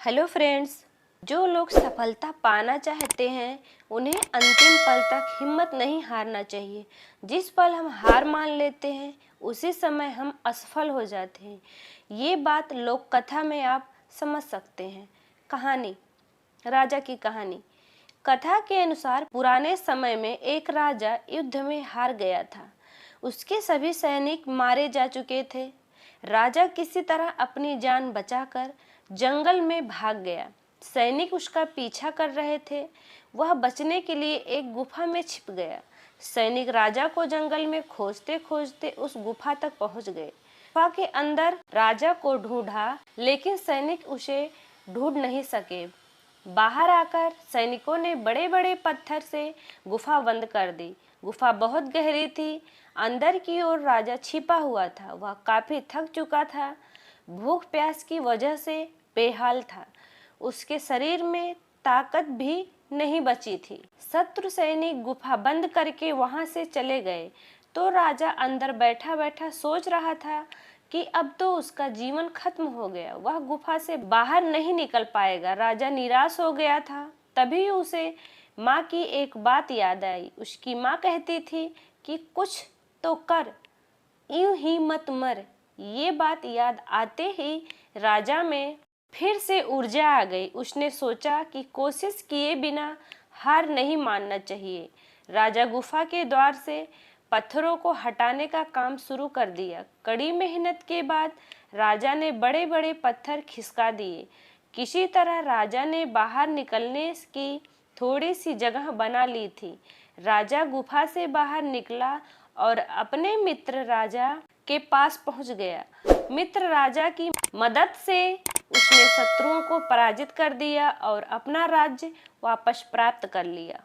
Hello friends, जो लोग सफलता पाना चाहते हैं उन्हें अंतिम पल तक हिम्मत नहीं हारना चाहिए। जिस पल हम हार मान लेते हैं उसी समय हम असफल हो जाते हैं। ये बात लोक कथा में आप समझ सकते हैं। कहानी, राजा की कहानी। कथा के अनुसार पुराने समय में एक राजा युद्ध में हार गया था। उसके सभी सैनिक मारे जा चुके थे। राजा किसी तरह अपनी जान बचाकर जंगल में भाग गया। सैनिक उसका पीछा कर रहे थे। वह बचने के लिए एक गुफा में छिप गया। सैनिक राजा को जंगल में खोजते खोजते उस गुफा तक पहुंच गए। गुफा के अंदर राजा को ढूंढा, लेकिन सैनिक उसे ढूंढ नहीं सके। बाहर आकर सैनिकों ने बड़े बड़े पत्थर से गुफा बंद कर दी। गुफा बहुत गहरी थी। अंदर की ओर राजा छिपा हुआ था। वह काफी थक चुका था। भूख प्यास की वजह से बेहाल था। उसके शरीर में ताकत भी नहीं बची थी। शत्रु सैनिक गुफा बंद करके वहां से चले गए तो राजा अंदर बैठा बैठा सोच रहा था कि अब तो उसका जीवन खत्म हो गया। वह गुफा से बाहर नहीं निकल पाएगा। राजा निराश हो गया था। तभी उसे माँ की एक बात याद आई। उसकी माँ कहती थी कि कुछ तो कर, यूं ही मत मर। ये बात याद आते ही राजा में फिर से ऊर्जा आ गई। उसने सोचा कि कोशिश किए बिना हार नहीं मानना चाहिए। राजा गुफा के द्वार से पत्थरों को हटाने का काम शुरू कर दिया। कड़ी मेहनत के बाद राजा ने बड़े बड़े पत्थर खिसका दिए। किसी तरह राजा ने बाहर निकलने की थोड़ी सी जगह बना ली थी। राजा गुफा से बाहर निकला और अपने मित्र राजा के पास पहुंच गया। मित्र राजा की मदद से उसने शत्रुओं को पराजित कर दिया और अपना राज्य वापस प्राप्त कर लिया।